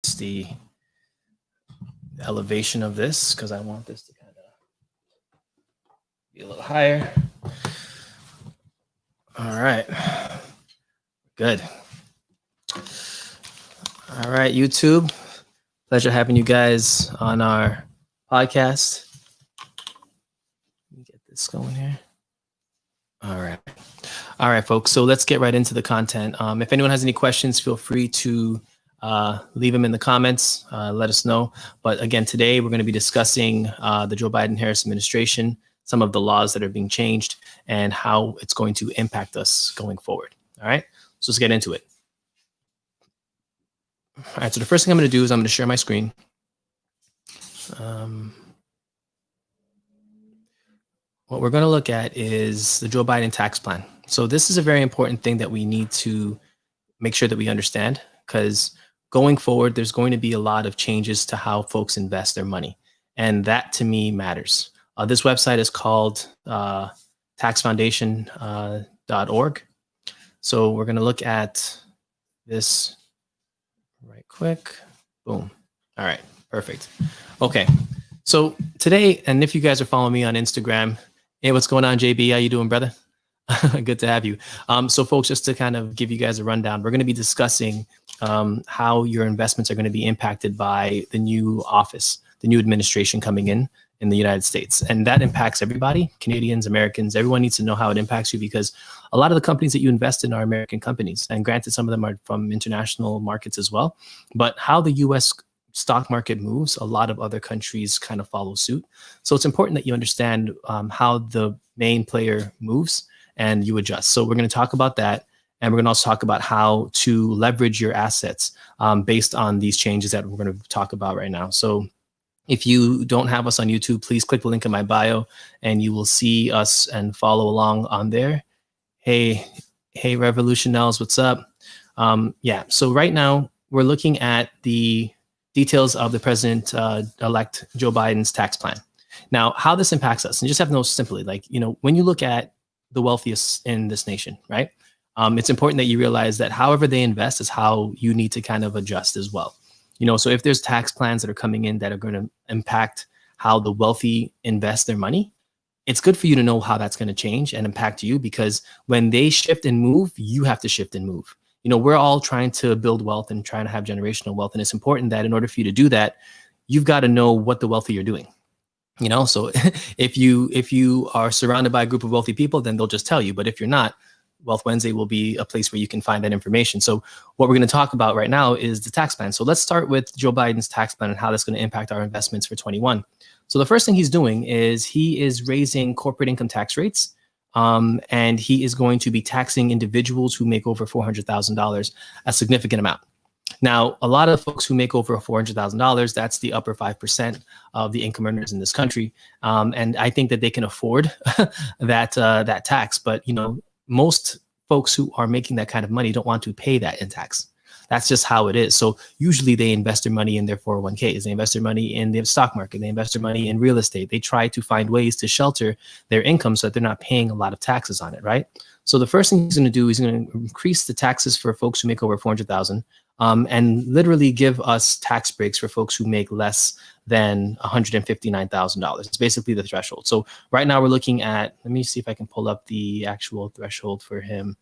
the elevation of this because I want this to kind of be a little higher. All right. Good. All right, YouTube. Pleasure having you guys on our podcast. Let me get this going here. All right. All right, folks. So let's get right into the content. If anyone has any questions, feel free to leave them in the comments. Let us know. But again, today we're going to be discussing the Joe Biden-Harris administration, some of the laws that are being changed, and how it's going to impact us going forward. All right. So let's get into it. All right. So the first thing I'm going to do is I'm going to share my screen. What we're going to look at is the Joe Biden tax plan. So this is a very important thing that we need to make sure that we understand, because going forward, there's going to be a lot of changes to how folks invest their money. And that to me matters. This website is called taxfoundation.org. So we're going to look at this right quick. Boom. All right. Perfect. Okay. So today, and if you guys are following me on Instagram, hey, what's going on, JB? How you doing, brother? Good to have you. So folks, just to kind of give you guys a rundown, we're going to be discussing how your investments are going to be impacted by the new office, the new administration coming in the United States. And that impacts everybody, Canadians, Americans. Everyone needs to know how it impacts you, because a lot of the companies that you invest in are American companies. And granted, some of them are from international markets as well. But how the US stock market moves, a lot of other countries kind of follow suit. So it's important that you understand how the main player moves and you adjust. So we're going to talk about that. And we're going to also talk about how to leverage your assets based on these changes that we're going to talk about right now. So if you don't have us on YouTube, please click the link in my bio and you will see us and follow along on there. Hey, Revolutionels, what's up? Yeah, so right now we're looking at the details of the President-elect Joe Biden's tax plan. Now, how this impacts us, and just have to know simply, like, when you look at the wealthiest in this nation, right? It's important that you realize that however they invest is how you need to kind of adjust as well. So if there's tax plans that are coming in that are going to impact how the wealthy invest their money, it's good for you to know how that's going to change and impact you, because when they shift and move, you have to shift and move. We're all trying to build wealth and trying to have generational wealth. And it's important that in order for you to do that, you've got to know what the wealthy are doing. So if you are surrounded by a group of wealthy people, then they'll just tell you. But if you're not, Wealth Wednesday will be a place where you can find that information. So what we're going to talk about right now is the tax plan. So let's start with Joe Biden's tax plan and how that's going to impact our investments for 21. So the first thing he's doing is he is raising corporate income tax rates. And he is going to be taxing individuals who make over $400,000, a significant amount. Now, a lot of folks who make over $400,000, that's the upper 5% of the income earners in this country. And I think that they can afford that tax. But, most folks who are making that kind of money don't want to pay that in tax. That's just how it is. So usually they invest their money in their 401ks. They invest their money in the stock market. They invest their money in real estate. They try to find ways to shelter their income so that they're not paying a lot of taxes on it, right? So the first thing he's going to do is going to increase the taxes for folks who make over 400,000, and literally give us tax breaks for folks who make less than $159,000. It's basically the threshold. So right now we're looking at, let me see if I can pull up the actual threshold for him.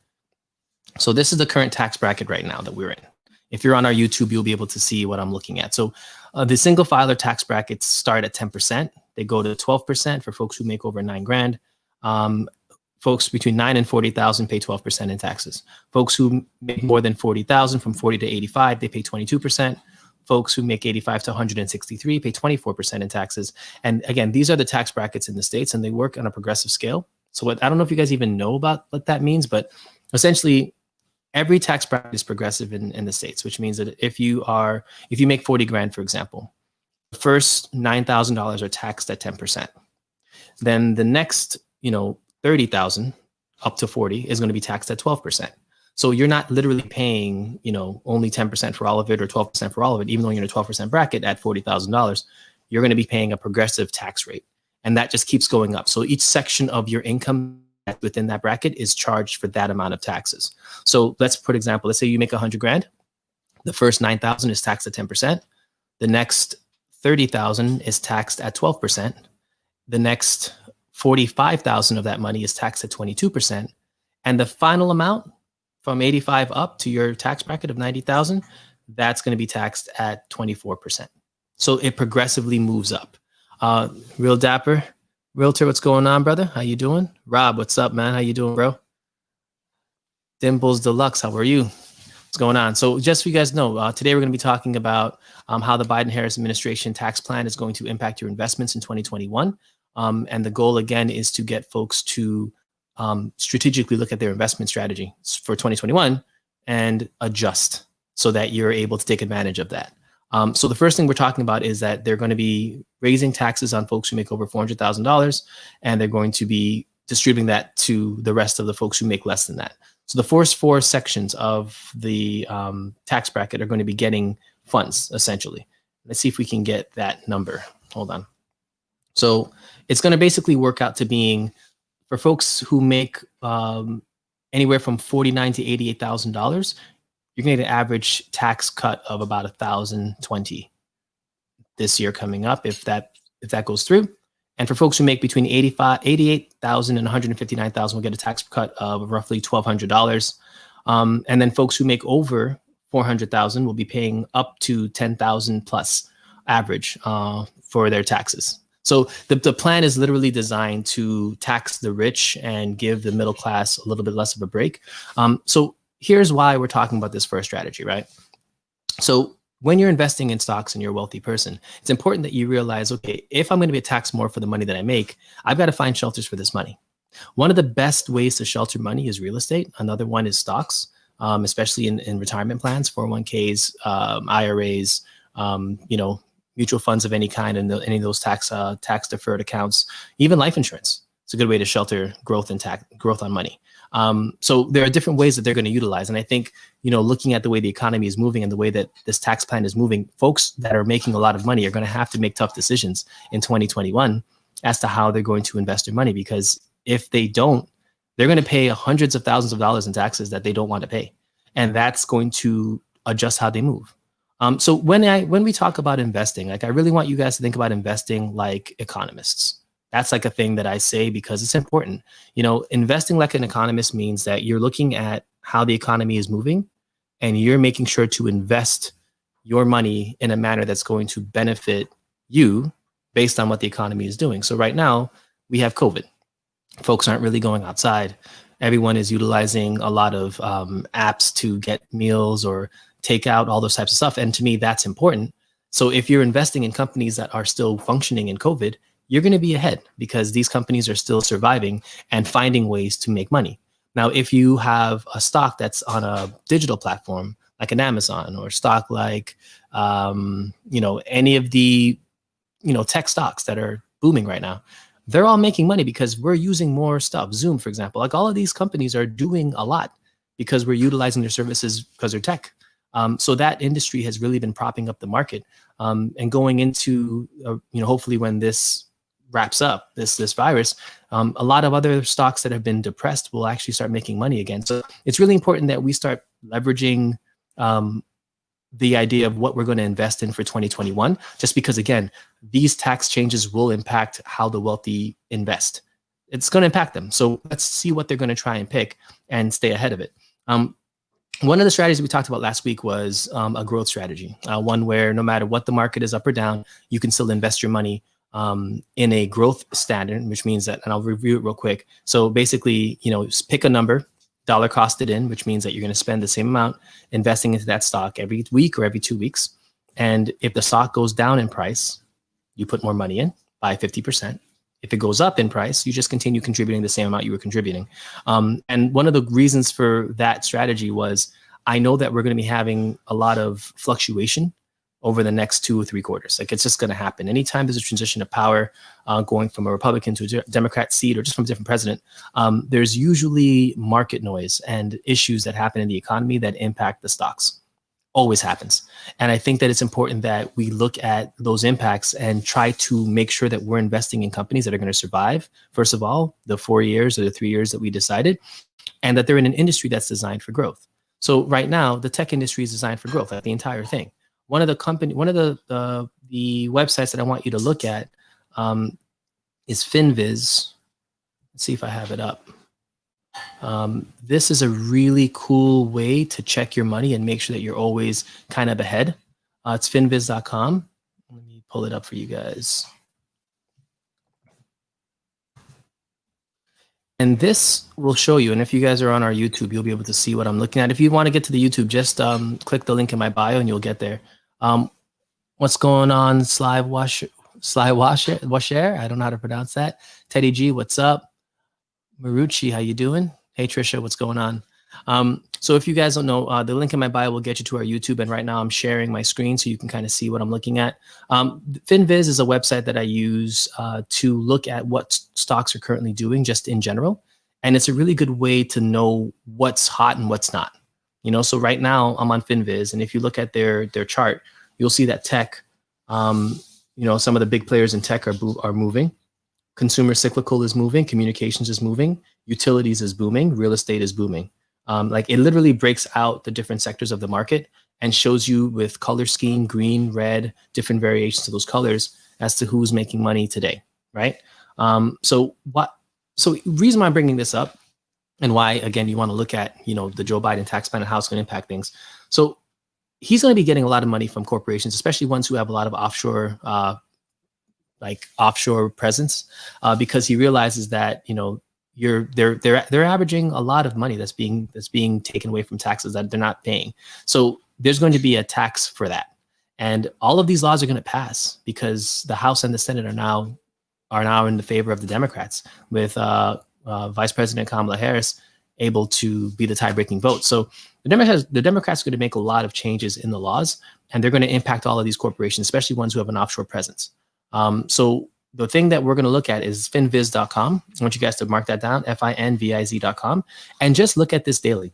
So this is the current tax bracket right now that we're in. If you're on our YouTube, you'll be able to see what I'm looking at. So the single filer tax brackets start at 10%. They go to 12% for folks who make over $9,000. Folks between 9 and 40,000 pay 12% in taxes. Folks who make more than 40,000, from 40 to 85, they pay 22%. Folks who make 85 to 163 pay 24% in taxes. And again, these are the tax brackets in the States, and they work on a progressive scale. So I don't know if you guys even know about what that means, but essentially every tax bracket is progressive in the States, which means that if you make 40 grand, for example, the first $9,000 are taxed at 10%. Then the next, 30,000 up to 40 is going to be taxed at 12%. So you're not literally paying, only 10% for all of it or 12% for all of it. Even though you're in a 12% bracket at $40,000, you're going to be paying a progressive tax rate. And that just keeps going up. So each section of your income within that bracket is charged for that amount of taxes. So let's, for example, let's say you make 100 grand. The first 9,000 is taxed at 10%. The next 30,000 is taxed at 12%. The next 45,000 of that money is taxed at 22%. And the final amount from 85 up to your tax bracket of 90,000, that's going to be taxed at 24%. So it progressively moves up. Real Dapper, Realtor, what's going on, brother? How you doing? Rob, what's up, man? How you doing, bro? Dimples Deluxe, how are you? What's going on? So just so you guys know, today we're going to be talking about how the Biden-Harris administration tax plan is going to impact your investments in 2021. And the goal, again, is to get folks to strategically look at their investment strategy for 2021 and adjust so that you're able to take advantage of that. So the first thing we're talking about is that they're going to be raising taxes on folks who make over $400,000, and they're going to be distributing that to the rest of the folks who make less than that. So the first four sections of the tax bracket are going to be getting funds, essentially. Let's see if we can get that number. Hold on. So it's going to basically work out to being, for folks who make anywhere from $49,000 to $88,000, you're going to get an average tax cut of about $1,020 this year coming up, if that goes through. And for folks who make between $88,000 and $159,000, will get a tax cut of roughly $1,200. And then folks who make over $400,000 will be paying up to $10,000 plus average for their taxes. So the plan is literally designed to tax the rich and give the middle class a little bit less of a break. So here's why we're talking about this first strategy, right? So when you're investing in stocks and you're a wealthy person, it's important that you realize, okay, if I'm going to be taxed more for the money that I make, I've got to find shelters for this money. One of the best ways to shelter money is real estate. Another one is stocks, especially in retirement plans, 401ks, IRAs, mutual funds of any kind, and any of those tax deferred accounts, even life insurance. It's a good way to shelter growth on money. So there are different ways that they're going to utilize. And I think, looking at the way the economy is moving and the way that this tax plan is moving, folks that are making a lot of money are going to have to make tough decisions in 2021 as to how they're going to invest their money, because if they don't, they're going to pay hundreds of thousands of dollars in taxes that they don't want to pay. And that's going to adjust how they move. So when we talk about investing, I really want you guys to think about investing like economists. That's like a thing that I say because it's important. Investing like an economist means that you're looking at how the economy is moving and you're making sure to invest your money in a manner that's going to benefit you based on what the economy is doing. So right now we have COVID. Folks aren't really going outside. Everyone is utilizing a lot of apps to get meals or take out, all those types of stuff. And to me, that's important. So if you're investing in companies that are still functioning in COVID, you're going to be ahead because these companies are still surviving and finding ways to make money. Now, if you have a stock that's on a digital platform like an Amazon, or stock like, any of the, tech stocks that are booming right now, they're all making money because we're using more stuff. Zoom, for example, like all of these companies are doing a lot because we're utilizing their services because they're tech. So that industry has really been propping up the market, and going into, hopefully when this wraps up, this virus, a lot of other stocks that have been depressed will actually start making money again. So it's really important that we start leveraging the idea of what we're going to invest in for 2021, just because, again, these tax changes will impact how the wealthy invest. It's going to impact them. So let's see what they're going to try and pick and stay ahead of it. One of the strategies we talked about last week was a growth strategy, one where no matter what the market is up or down, you can still invest your money in a growth standard, which means that, and I'll review it real quick. So basically, pick a number, dollar costed in, which means that you're going to spend the same amount investing into that stock every week or every 2 weeks. And if the stock goes down in price, you put more money in by 50%. If it goes up in price, you just continue contributing the same amount you were contributing. And one of the reasons for that strategy was, I know that we're going to be having a lot of fluctuation over the next 2 or 3 quarters. Like, it's just going to happen. Anytime there's a transition of power, going from a Republican to a Democrat seat or just from a different president, there's usually market noise and issues that happen in the economy that impact the stocks. Always happens. And I think that it's important that we look at those impacts and try to make sure that we're investing in companies that are going to survive, first of all, the 4 years or the 3 years that we decided, and that they're in an industry that's designed for growth. So right now, the tech industry is designed for growth, like the entire thing. One of the websites that I want you to look at is Finviz. Let's see if I have it up. This is a really cool way to check your money and make sure that you're always kind of ahead. It's finviz.com. Let me pull it up for you guys. And this will show you, and if you guys are on our YouTube, you'll be able to see what I'm looking at. If you want to get to the YouTube, just click the link in my bio and you'll get there. What's going on, Sly Washer? I don't know how to pronounce that. Teddy G, what's up? Marucci, how you doing? Hey, Trisha, what's going on? So if you guys don't know, the link in my bio will get you to our YouTube. And right now I'm sharing my screen so you can kind of see what I'm looking at. Finviz is a website that I use to look at what stocks are currently doing just in general. And it's a really good way to know what's hot and what's not. You know, so right now I'm on Finviz, and if you look at their chart, you'll see that tech, you know, some of the big players in tech are moving. Consumer cyclical is moving, communications is moving, utilities is booming, real estate is booming. Like it literally breaks out the different sectors of the market and shows you with color scheme, green, red, different variations of those colors as to who's making money today, right? So reason why I'm bringing this up and why, again, you want to look at, you know, the Joe Biden tax plan and how it's going to impact things. So he's going to be getting a lot of money from corporations, especially ones who have a lot of offshore presence, because he realizes that, you know, they're averaging a lot of money that's being taken away from taxes that they're not paying. So there's going to be a tax for that, and all of these laws are going to pass because the House and the Senate are now in the favor of the Democrats, with Vice President Kamala Harris able to be the tie-breaking vote. So the Democrats are going to make a lot of changes in the laws, and they're going to impact all of these corporations, especially ones who have an offshore presence. So the thing that we're going to look at is finviz.com. I want you guys to mark that down, finviz.com, and just look at this daily.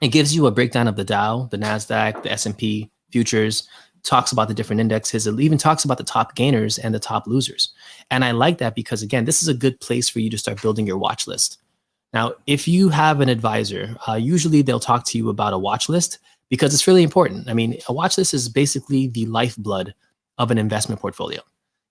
It gives you a breakdown of the Dow, the NASDAQ, the S&P futures, talks about the different indexes. It even talks about the top gainers and the top losers. And I like that because, again, this is a good place for you to start building your watch list. Now, if you have an advisor, usually they'll talk to you about a watch list because it's really important. I mean, a watch list is basically the lifeblood of an investment portfolio.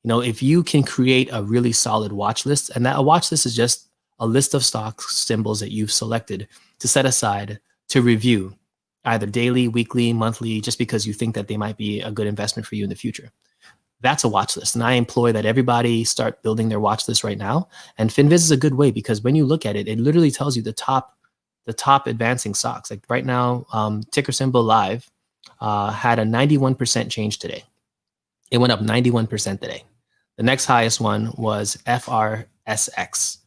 You know, if you can create a really solid watch list, and that a watch list is just a list of stocks, symbols that you've selected to set aside to review either daily, weekly, monthly, just because you think that they might be a good investment for you in the future. That's a watch list. And I employ that everybody start building their watch list right now. And Finviz is a good way because when you look at it, it literally tells you the top advancing stocks. Like right now, ticker symbol Live had a 91% change today. It went up 91% today. The next highest one was FRSX,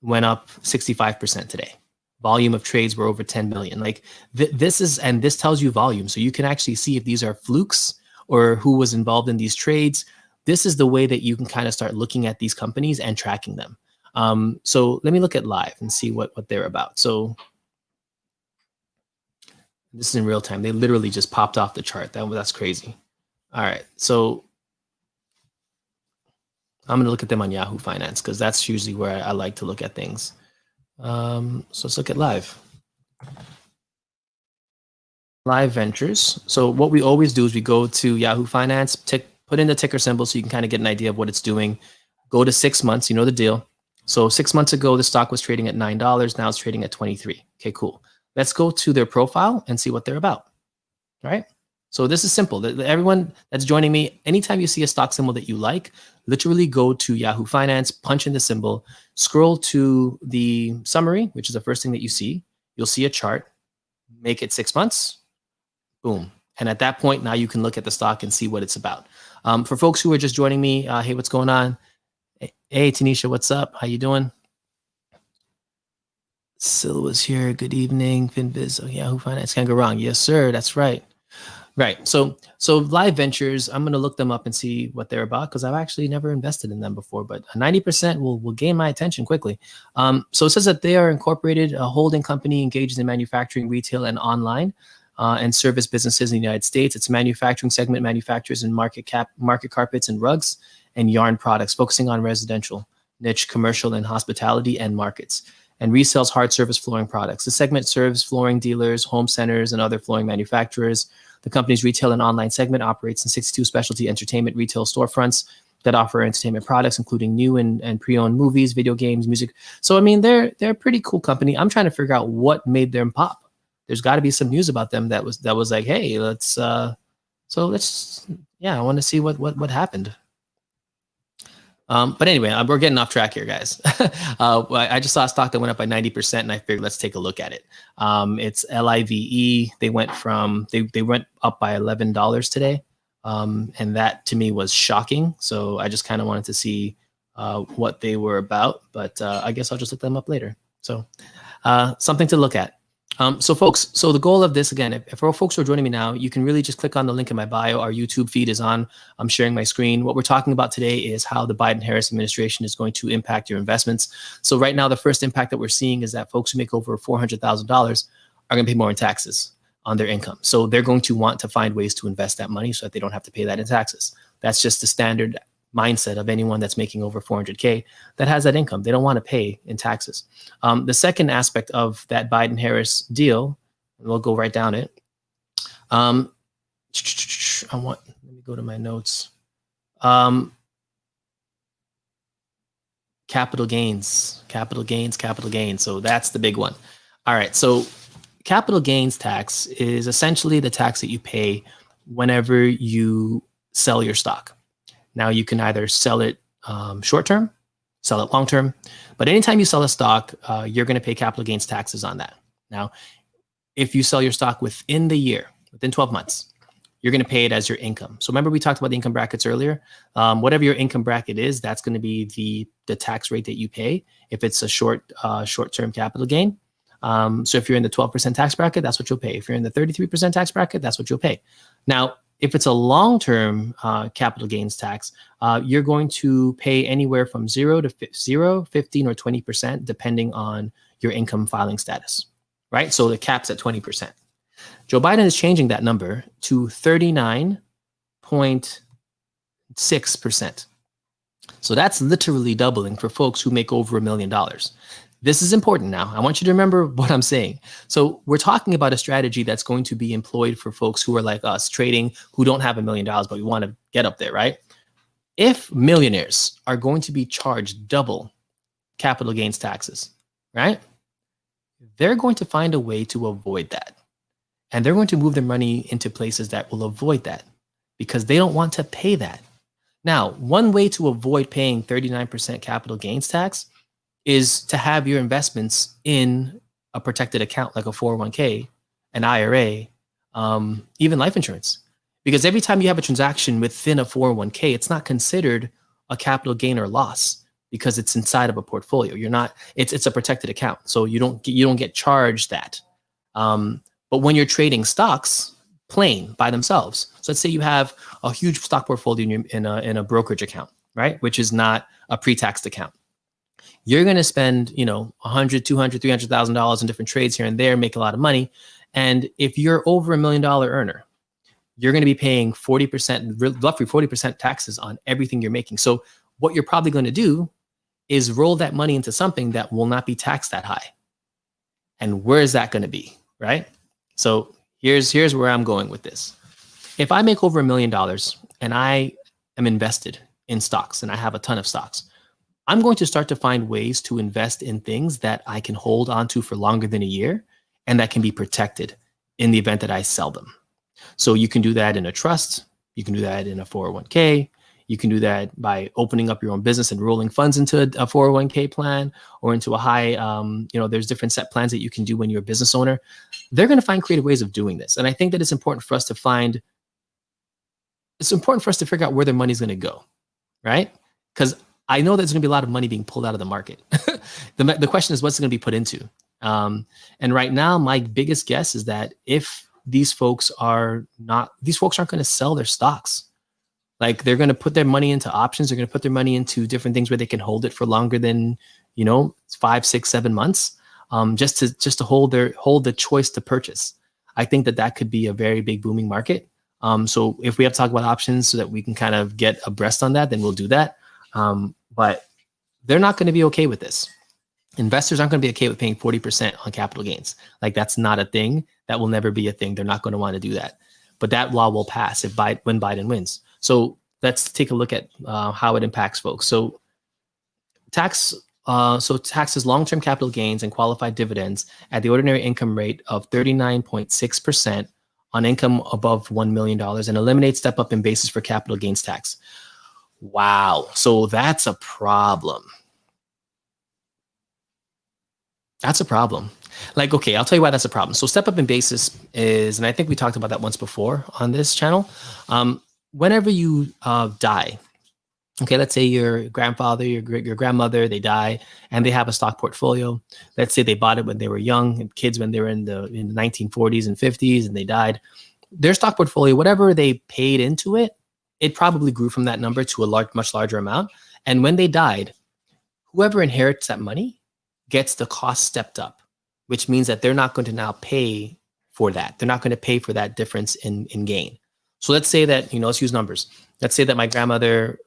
went up 65% today. Volume of trades were over 10 million. Like this tells you volume. So you can actually see if these are flukes or who was involved in these trades. This is the way that you can kind of start looking at these companies and tracking them. So let me look at Live and see what they're about. So this is in real time. They literally just popped off the chart. That's crazy. All right. So I'm going to look at them on Yahoo Finance because that's usually where I like to look at things. So let's look at Live Ventures. So what we always do is we go to Yahoo Finance, put in the ticker symbol so you can kind of get an idea of what it's doing. Go to 6 months, you know the deal. So 6 months ago, the stock was trading at $9. Now it's trading at 23. Okay, cool. Let's go to their profile and see what they're about. All right. So this is simple. Everyone that's joining me, anytime you see a stock symbol that you like, literally go to Yahoo Finance, punch in the symbol, scroll to the summary, which is the first thing that you see. You'll see a chart, make it 6 months, boom. And at that point, now you can look at the stock and see what it's about. For folks who are just joining me, hey, what's going on? Hey, Tanisha, what's up? How you doing? Sil was here. Good evening. Finviz, Yahoo Finance. Can't go wrong. Yes, sir. That's right. Right. So Live Ventures, I'm going to look them up and see what they're about because I've actually never invested in them before, but 90% will gain my attention quickly. So it says that they are incorporated, a holding company engaged in manufacturing, retail, and online and service businesses in the United States. Its manufacturing segment manufactures in market carpets and rugs and yarn products, focusing on residential, niche, commercial, and hospitality end markets. and resells hard surface flooring products. The segment serves flooring dealers, home centers, and other flooring manufacturers. The company's retail and online segment operates in 62 specialty entertainment retail storefronts that offer entertainment products, including new and pre-owned movies, video games, music. So, I mean, they're a pretty cool company. I'm trying to figure out what made them pop. There's got to be some news about them that was like, hey, let's I want to see what happened. But anyway, we're getting off track here, guys. I just saw a stock that went up by 90%, and I figured let's take a look at it. It's LIVE. They went up by $11 today, and that to me was shocking. So I just kind of wanted to see what they were about, but I guess I'll just look them up later. So something to look at. So folks, so the goal of this, again, if our folks are joining me now, you can really just click on the link in my bio. Our YouTube feed is on. I'm sharing my screen. What we're talking about today is how the Biden-Harris administration is going to impact your investments. So right now, the first impact that we're seeing is that folks who make over $400,000 are going to pay more in taxes on their income. So they're going to want to find ways to invest that money so that they don't have to pay that in taxes. That's just the standard mindset of anyone that's making over 400K that has that income. They don't want to pay in taxes. The second aspect of that Biden-Harris deal, and we'll go right down it. Let me go to my notes. Capital gains. So that's the big one. All right. So capital gains tax is essentially the tax that you pay whenever you sell your stock. Now, you can either sell it short-term, sell it long-term, but anytime you sell a stock, you're going to pay capital gains taxes on that. Now, if you sell your stock within the year, within 12 months, you're going to pay it as your income. So remember we talked about the income brackets earlier. Whatever your income bracket is, that's going to be the tax rate that you pay if it's a short-term capital gain. So if you're in the 12% tax bracket, that's what you'll pay. If you're in the 33% tax bracket, that's what you'll pay. Now, if it's a long-term capital gains tax, you're going to pay anywhere from 0 to 15, or 20%, depending on your income filing status, right? So the cap's at 20%. Joe Biden is changing that number to 39.6%. So that's literally doubling for folks who make over $1 million. This is important now. I want you to remember what I'm saying. So we're talking about a strategy that's going to be employed for folks who are like us, trading, who don't have $1 million, but we want to get up there, right? If millionaires are going to be charged double capital gains taxes, right? They're going to find a way to avoid that. And they're going to move their money into places that will avoid that because they don't want to pay that. Now, one way to avoid paying 39% capital gains tax is to have your investments in a protected account like a 401k, an IRA, even life insurance. Because every time you have a transaction within a 401k, it's not considered a capital gain or loss because it's inside of a portfolio. It's a protected account. So you don't get charged that. But when you're trading stocks plain by themselves, so let's say you have a huge stock portfolio in a brokerage account, right? Which is not a pre-taxed account. You're going to spend, $100, $200, $300,000 in different trades here and there, make a lot of money. And if you're over $1 million earner, you're going to be paying 40%, roughly 40% taxes on everything you're making. So what you're probably going to do is roll that money into something that will not be taxed that high. And where is that going to be, right? So here's where I'm going with this. If I make over $1 million and I am invested in stocks and I have a ton of stocks, I'm going to start to find ways to invest in things that I can hold onto for longer than a year and that can be protected in the event that I sell them. So you can do that in a trust. You can do that in a 401k. You can do that by opening up your own business and rolling funds into a 401k plan or into a high, there's different set plans that you can do when you're a business owner. They're going to find creative ways of doing this. And I think that it's important for us to figure out where their money's going to go, right? Because I know there's going to be a lot of money being pulled out of the market. The question is, what's it going to be put into? And right now, my biggest guess is that if these folks aren't going to sell their stocks. Like they're going to put their money into options. They're going to put their money into different things where they can hold it for longer than, 5, 6, 7 months, just to hold the choice to purchase. I think that could be a very big booming market. So if we have to talk about options so that we can kind of get abreast on that, then we'll do that. But they're not going to be okay with this. Investors aren't going to be okay with paying 40% on capital gains. Like that's not a thing. That will never be a thing. They're not going to want to do that. But that law will pass when Biden wins. So let's take a look at how it impacts folks. So taxes long-term capital gains and qualified dividends at the ordinary income rate of 39.6% on income above $1 million and eliminate step up in basis for capital gains tax. Wow. So that's a problem. That's a problem. Like, okay, I'll tell you why that's a problem. So step up in basis is, and I think we talked about that once before on this channel. Whenever you die, okay, let's say your grandfather, your grandmother, they die and they have a stock portfolio. Let's say they bought it when they were young, and kids when they were in the 1940s and 50s, and they died. Their stock portfolio, whatever they paid into it, it probably grew from that number to a much larger amount. And when they died, whoever inherits that money gets the cost stepped up, which means that they're not going to now pay for that. They're not going to pay for that difference in gain. So let's say that, let's use numbers. Let's say that my grandmother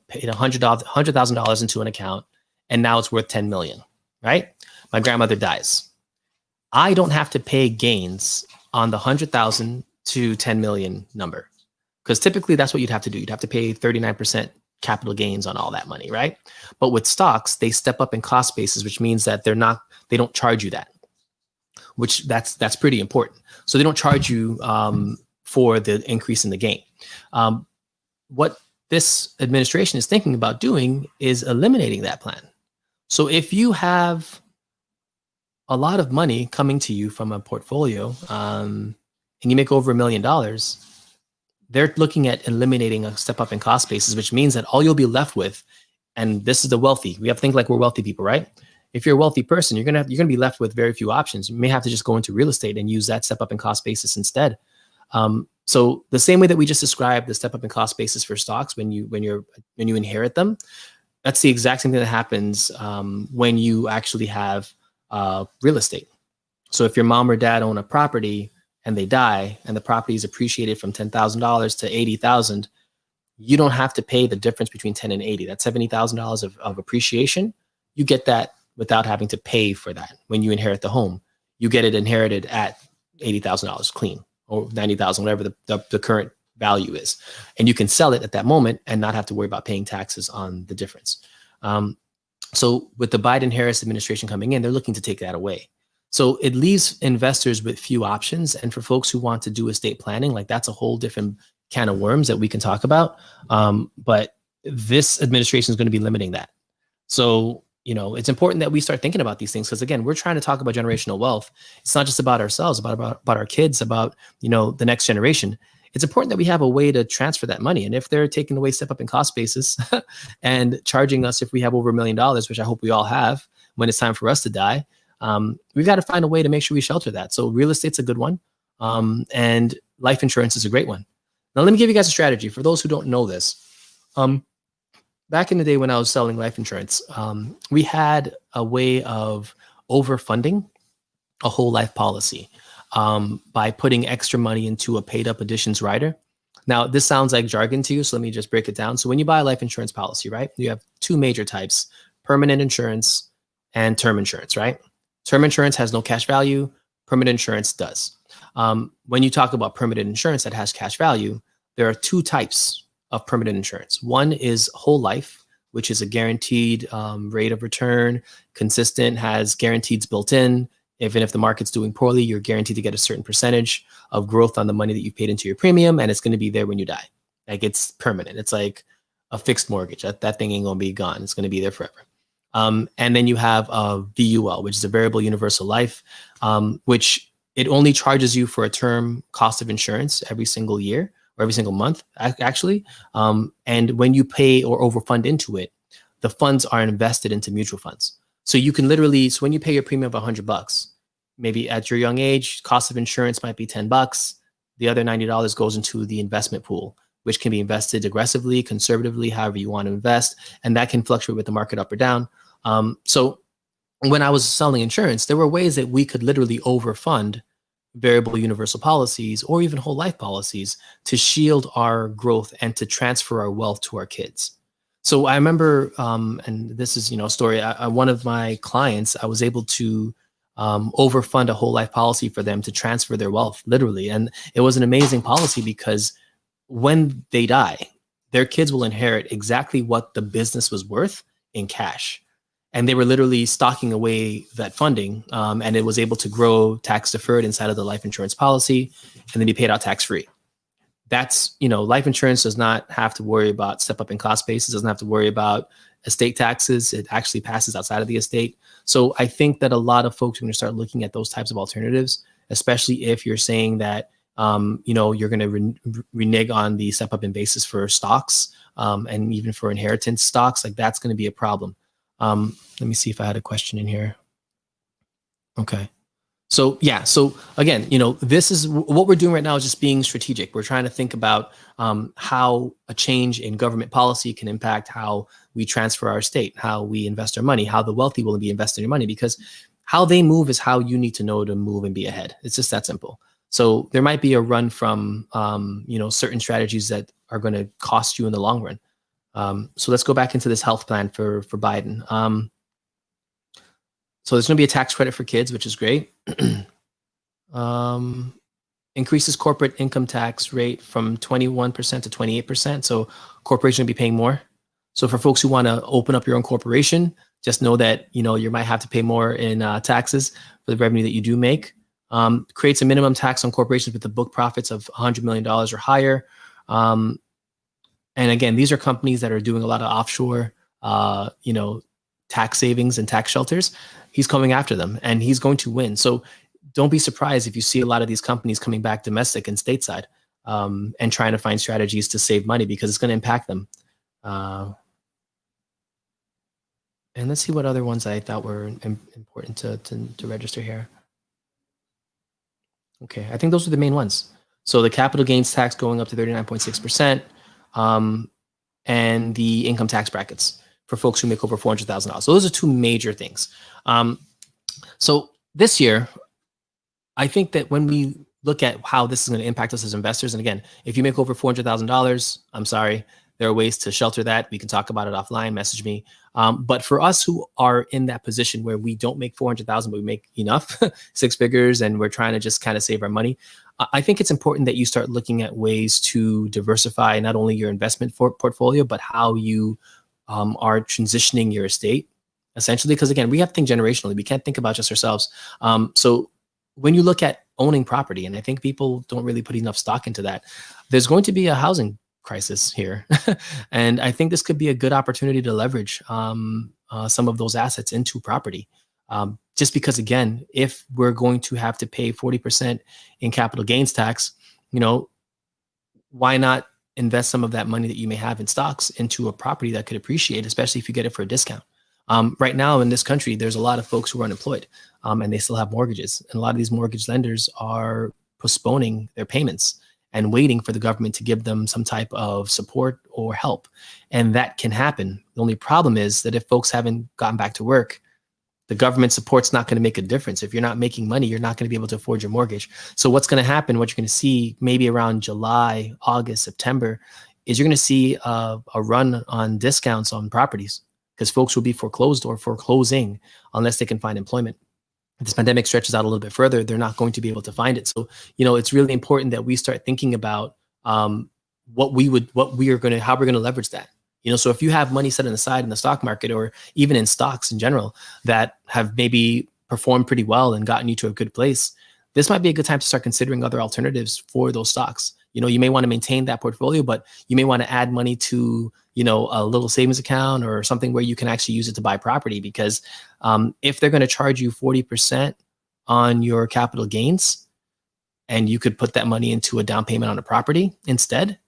paid $100,000 into an account, and now it's worth 10 million, right? My grandmother dies. I don't have to pay gains on the 100,000 to 10 million number, because typically that's what you'd have to do. You'd have to pay 39% capital gains on all that money, right? But with stocks, they step up in cost basis, which means that they don't charge you that, which that's pretty important. So they don't charge you for the increase in the gain. What this administration is thinking about doing is eliminating that plan. So if you have a lot of money coming to you from a portfolio and you make over $1 million, they're looking at eliminating a step up in cost basis, which means that all you'll be left with, and this is the wealthy. We have to think like we're wealthy people, right? If you're a wealthy person, you're gonna be left with very few options. You may have to just go into real estate and use that step up in cost basis instead. So the same way that we just described the step up in cost basis for stocks when you inherit them, that's the exact same thing that happens when you actually have real estate. So if your mom or dad own a property and they die and the property is appreciated from $10,000 to $80,000, you don't have to pay the difference between 10 and 80. That's $70,000 of appreciation. You get that without having to pay for that. When you inherit the home, you get it inherited at $80,000 clean, or 90,000, whatever the current value is. And you can sell it at that moment and not have to worry about paying taxes on the difference. So with the Biden-Harris administration coming in, they're looking to take that away. So it leaves investors with few options. And for folks who want to do estate planning, like that's a whole different can of worms that we can talk about. But this administration is going to be limiting that. So, it's important that we start thinking about these things, because again, we're trying to talk about generational wealth. It's not just about ourselves, about our kids, about, the next generation. It's important that we have a way to transfer that money. And if they're taking away step up in cost basis and charging us if we have over $1 million, which I hope we all have when it's time for us to die, we've got to find a way to make sure we shelter that. So real estate's a good one. And life insurance is a great one. Now, let me give you guys a strategy for those who don't know this. Back in the day when I was selling life insurance, we had a way of overfunding a whole life policy by putting extra money into a paid up additions rider. Now, this sounds like jargon to you, so let me just break it down. So when you buy a life insurance policy, right, you have two major types: permanent insurance and term insurance, right? Term insurance has no cash value. Permanent insurance does. When you talk about permanent insurance that has cash value, there are two types of permanent insurance. One is whole life, which is a guaranteed rate of return, consistent, has guarantees built in. Even if the market's doing poorly, you're guaranteed to get a certain percentage of growth on the money that you paid into your premium, and it's going to be there when you die. Like, it's permanent. It's like a fixed mortgage. That thing ain't going to be gone. It's going to be there forever. And then you have a VUL, which is a variable universal life, which it only charges you for a term cost of insurance every single year, or every single month, actually. And when you pay or overfund into it, the funds are invested into mutual funds. So you can literally, so when you pay your premium of $100, maybe at your young age, cost of insurance might be $10. The other $90 goes into the investment pool, which can be invested aggressively, conservatively, however you want to invest. And that can fluctuate with the market up or down. So when I was selling insurance, there were ways that we could literally overfund variable universal policies or even whole life policies to shield our growth and to transfer our wealth to our kids. So I remember, and this is, a story. One of my clients, I was able to overfund a whole life policy for them to transfer their wealth, literally. And it was an amazing policy because when they die, their kids will inherit exactly what the business was worth in cash. And they were literally stocking away that funding, and it was able to grow tax deferred inside of the life insurance policy, and then be paid out tax free. That's, life insurance does not have to worry about step up in cost basis, doesn't have to worry about estate taxes. It actually passes outside of the estate. So I think that a lot of folks are going to start looking at those types of alternatives, especially if you're saying that, you're going to renege on the step up in basis for stocks, and even for inheritance stocks. Like, that's going to be a problem. Let me see if I had a question in here. Okay. So yeah, so again, this is what we're doing right now, is just being strategic. We're trying to think about how a change in government policy can impact how we transfer our estate, how we invest our money, how the wealthy will be investing their money, because how they move is how you need to know to move and be ahead. It's just that simple. So there might be a run from certain strategies that are going to cost you in the long run. So let's go back into this health plan for Biden. So there's going to be a tax credit for kids, which is great. Increases corporate income tax rate from 21% to 28%. So corporations will be paying more. So for folks who want to open up your own corporation, just know that, you might have to pay more in taxes for the revenue that you do make. Creates a minimum tax on corporations with the book profits of $100 million or higher. And again, these are companies that are doing a lot of offshore, tax savings and tax shelters. He's coming after them, and he's going to win. So don't be surprised if you see a lot of these companies coming back domestic and stateside, and trying to find strategies to save money, because it's going to impact them. And let's see what other ones I thought were important to register here. Okay, I think those are the main ones. So the capital gains tax going up to 39.6%, and the income tax brackets for folks who make over $400,000. So those are two major things. So this year, I think that when we look at how this is going to impact us as investors, and again, if you make over $400,000, I'm sorry, there are ways to shelter that. We can talk about it offline, message me. But for us who are in that position where we don't make 400,000, but we make enough, 6 figures, and we're trying to just kind of save our money, I think it's important that you start looking at ways to diversify not only your investment portfolio, but how you are transitioning your estate, essentially. Because again, we have to think generationally. We can't think about just ourselves. So when you look at owning property, and I think people don't really put enough stock into that, there's going to be a housing crisis here. And I think this could be a good opportunity to leverage some of those assets into property. Just because, again, if we're going to have to pay 40% in capital gains tax, why not invest some of that money that you may have in stocks into a property that could appreciate, especially if you get it for a discount. Right now in this country, there's a lot of folks who are unemployed, and they still have mortgages. And a lot of these mortgage lenders are postponing their payments and waiting for the government to give them some type of support or help. And that can happen. The only problem is that if folks haven't gotten back to work, the government support's not going to make a difference. If you're not making money, you're not going to be able to afford your mortgage. So what's going to happen, what you're going to see maybe around July, August, September, is you're going to see a run on discounts on properties, because folks will be foreclosed or foreclosing unless they can find employment. If this pandemic stretches out a little bit further, they're not going to be able to find it. So, it's really important that we start thinking about how we're going to leverage that. So if you have money set aside in the stock market, or even in stocks in general, that have maybe performed pretty well and gotten you to a good place, this might be a good time to start considering other alternatives for those stocks. You may want to maintain that portfolio, but you may want to add money to, a little savings account or something where you can actually use it to buy property. Because if they're going to charge you 40% on your capital gains, and you could put that money into a down payment on a property instead,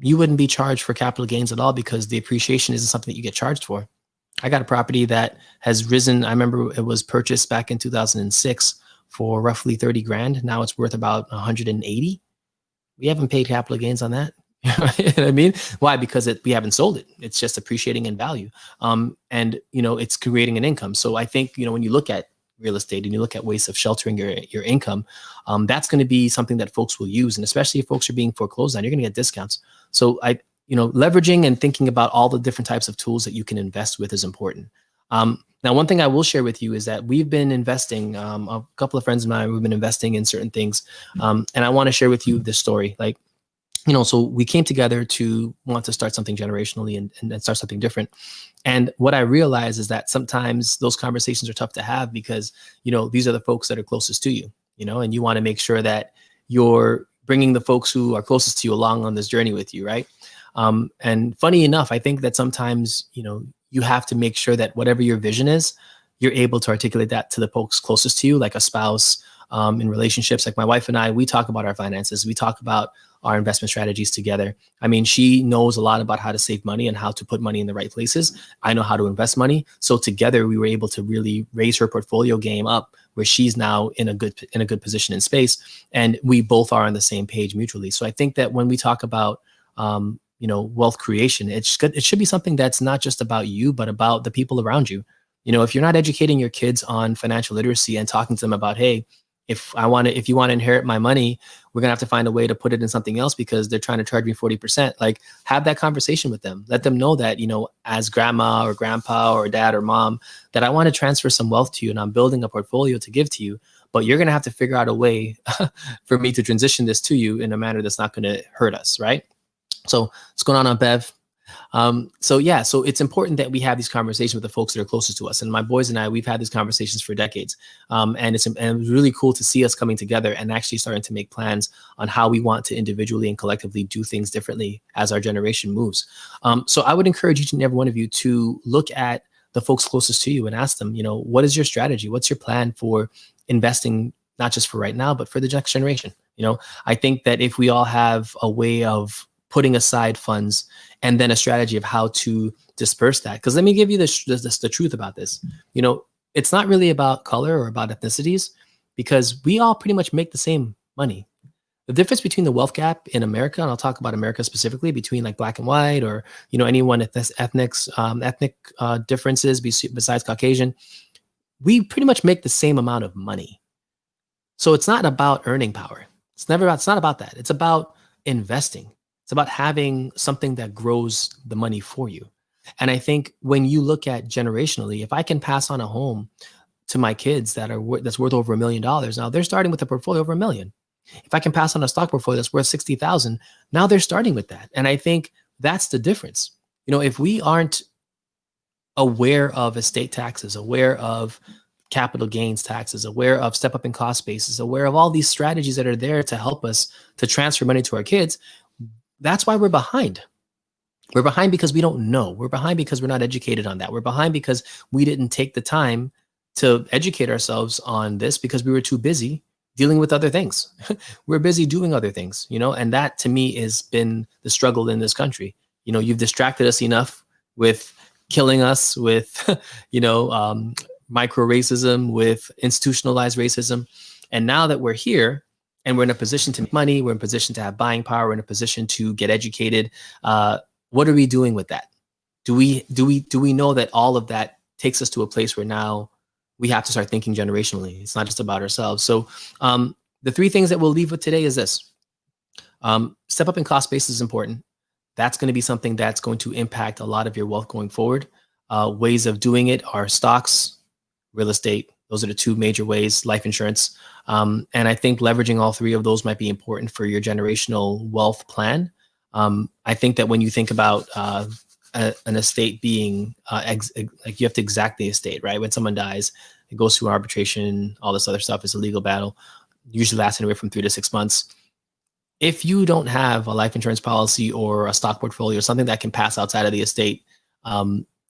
you wouldn't be charged for capital gains at all, because the appreciation isn't something that you get charged for. I got a property that has risen. I remember it was purchased back in 2006 for roughly 30 grand. Now it's worth about 180. We haven't paid capital gains on that. You know what I mean? Why? Because we haven't sold it. It's just appreciating in value. And it's creating an income. So I think, when you look at real estate and you look at ways of sheltering your income, that's going to be something that folks will use. And especially if folks are being foreclosed on, you're going to get discounts. So leveraging and thinking about all the different types of tools that you can invest with is important. Now, one thing I will share with you is that we've been investing, a couple of friends of mine, we've been investing in certain things. And I want to share with you this story. Like, so we came together to want to start something generationally and start something different. And what I realize is that sometimes those conversations are tough to have because, these are the folks that are closest to you, and you want to make sure that you're bringing the folks who are closest to you along on this journey with you, right? And funny enough, I think that sometimes, you have to make sure that whatever your vision is, you're able to articulate that to the folks closest to you, like a spouse, in relationships. Like my wife and I, we talk about our finances. We talk about our investment strategies together. I mean, she knows a lot about how to save money and how to put money in the right places. I know how to invest money. So together we were able to really raise her portfolio game up where she's now in a good position in space. And we both are on the same page mutually. So I think that when we talk about, wealth creation, it should be something that's not just about you, but about the people around you. If you're not educating your kids on financial literacy and talking to them about, hey, if you want to inherit my money, we're gonna have to find a way to put it in something else because they're trying to charge me 40%. Like, have that conversation with them. Let them know that, as grandma or grandpa or dad or mom, that I want to transfer some wealth to you and I'm building a portfolio to give to you, but you're gonna have to figure out a way for me to transition this to you in a manner that's not gonna hurt us, right? So what's going on, Bev? So it's important that we have these conversations with the folks that are closest to us. And my boys and I, we've had these conversations for decades. And it's really cool to see us coming together and actually starting to make plans on how we want to individually and collectively do things differently as our generation moves. So I would encourage each and every one of you to look at the folks closest to you and ask them, what is your strategy? What's your plan for investing, not just for right now, but for the next generation? I think that if we all have a way of putting aside funds and then a strategy of how to disperse that. Because let me give you the truth about this. It's not really about color or about ethnicities because we all pretty much make the same money. The difference between the wealth gap in America, and I'll talk about America specifically, between like black and white or, anyone ethnic differences besides Caucasian, we pretty much make the same amount of money. So it's not about earning power. It's not about that. It's about investing. It's about having something that grows the money for you. And I think when you look at generationally, if I can pass on a home to my kids that's worth over $1 million, now they're starting with a portfolio over $1 million. If I can pass on a stock portfolio that's worth 60,000, now they're starting with that. And I think that's the difference. If we aren't aware of estate taxes, aware of capital gains taxes, aware of step up in cost basis, aware of all these strategies that are there to help us to transfer money to our kids, that's why we're behind. We're behind because we don't know. We're behind because we're not educated on that. We're behind because we didn't take the time to educate ourselves on this because we were too busy dealing with other things. We're busy doing other things, and that to me has been the struggle in this country. You've distracted us enough with killing us with, micro racism, with institutionalized racism. And now that we're here, and we're in a position to make money, we're in a position to have buying power, we're in a position to get educated. What are we doing with that? Do we know that all of that takes us to a place where now we have to start thinking generationally? It's not just about ourselves. So the three things that we'll leave with today is this. Step up in cost base is important. That's going to be something that's going to impact a lot of your wealth going forward. Ways of doing it are stocks, real estate. Those are the two major ways, life insurance. And I think leveraging all three of those might be important for your generational wealth plan. I think that when you think about an estate being like you have to exact the estate, right? When someone dies, it goes through arbitration, all this other stuff is a legal battle, usually lasts anywhere from 3 to 6 months. If you don't have a life insurance policy or a stock portfolio or something that can pass outside of the estate,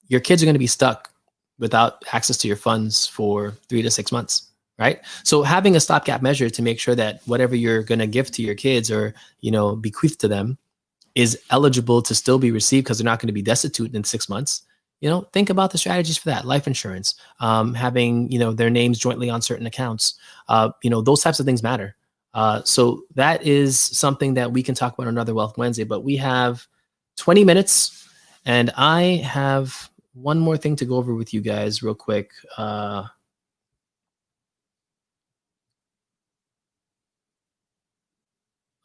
your kids are going to be stuck without access to your funds for 3 to 6 months, right? So having a stopgap measure to make sure that whatever you're going to give to your kids or, bequeath to them is eligible to still be received because they're not going to be destitute in 6 months. Think about the strategies for that. Life insurance, having, their names jointly on certain accounts, those types of things matter. So that is something that we can talk about on another Wealth Wednesday, but we have 20 minutes and I have one more thing to go over with you guys real quick.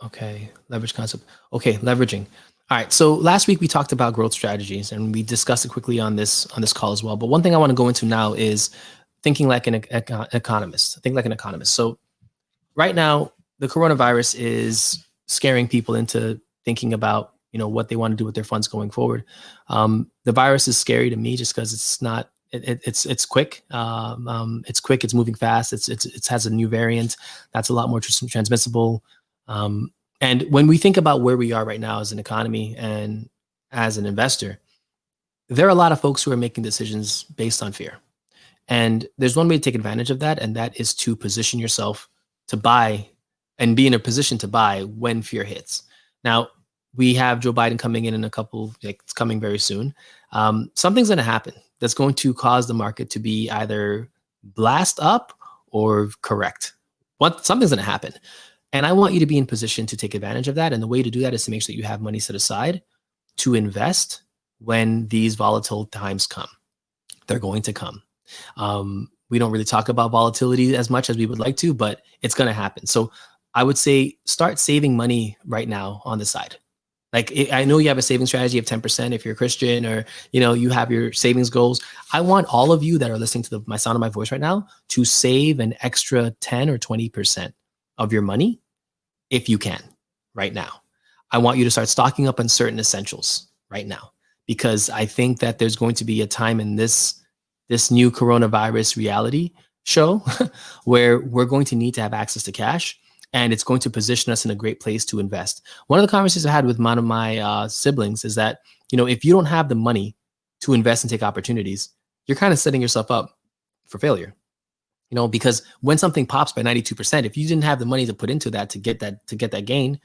Okay, leverage concept. Okay, leveraging. All right. So last week we talked about growth strategies, and we discussed it quickly on this call as well. But one thing I want to go into now is thinking like an economist. Think like an economist. So right now, the coronavirus is scaring people into thinking about what they want to do with their funds going forward. The virus is scary to me just because it's not. It's quick. It's quick. It's moving fast. It has a new variant that's a lot more transmissible. And when we think about where we are right now as an economy and as an investor, there are a lot of folks who are making decisions based on fear. And there's one way to take advantage of that, and that is to position yourself to buy and be in a position to buy when fear hits. Now, we have Joe Biden coming in a couple, like it's coming very soon. Something's going to happen that's going to cause the market to be either blast up or correct. Something's going to happen. And I want you to be in position to take advantage of that. And the way to do that is to make sure that you have money set aside to invest when these volatile times come. They're going to come. We don't really talk about volatility as much as we would like to, but it's going to happen. So I would say start saving money right now on the side. Like, I know you have a saving strategy of 10% if you're a Christian, or you have your savings goals. I want all of you that are listening to my sound of my voice right now to save an extra 10 or 20% of your money if you can right now. I want you to start stocking up on certain essentials right now, because I think that there's going to be a time in this new coronavirus reality show where we're going to need to have access to cash, and it's going to position us in a great place to invest. One of the conversations I had with one of my siblings is that, if you don't have the money to invest and take opportunities, you're kind of setting yourself up for failure. Because when something pops by 92%, if you didn't have the money to put into that to get that gain,